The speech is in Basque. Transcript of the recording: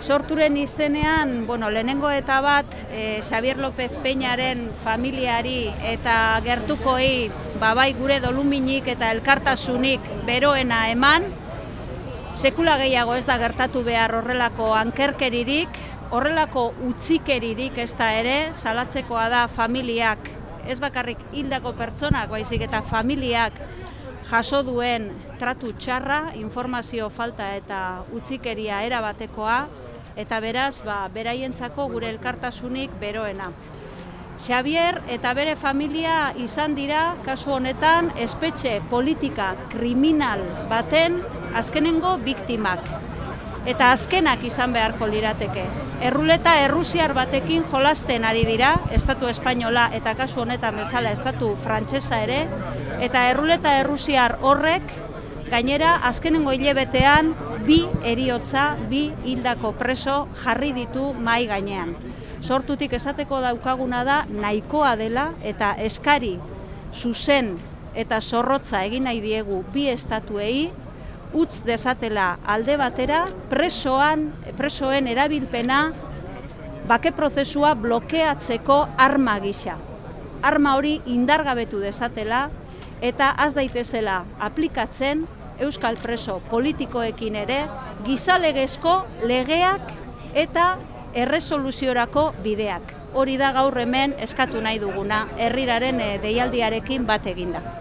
Sorturen izenean, lehenengo eta bat Xabier López Peñaren familiari eta gertukoei bai gure doluminik eta elkartasunik beroena eman. Sekula gehiago ez da gertatu behar horrelako ankerkeririk, horrelako utzikeririk ez da ere, salatzekoa da familiak, ez bakarrik hildako pertsonak, baizik eta familiak jaso duen tratu txarra, informazio falta eta utzikeria erabatekoa, eta beraz, beraientzako gure elkartasunik beroena. Xabier eta bere familia izan dira, kasu honetan, espetxe politika kriminal baten azkenengo biktimak. Eta azkenak izan beharko lirateke. Erruleta errusiar batekin jolasten ari dira, estatu espainola eta kasu honetan bezala estatu frantsesa ere, eta erruleta errusiar horrek, gainera, azkenengo hilebetean, 2 heriotza, 2 hildako preso jarri ditu mahai gainean. Sortutik esateko daukaguna da nahikoa dela eta eskari zuzen eta zorrotza egin nahi diegu bi estatuei utz dezatela alde batera presoen erabilpena bake prozesua blokeatzeko arma gisa. Arma hori indargabetu dezatela eta az daitezela aplikatzen euskal preso politikoekin ere gizalegezko legeak eta erresoluziorako bideak. Hori da gaur hemen eskatu nahi duguna, herriraren deialdiarekin bat eginda.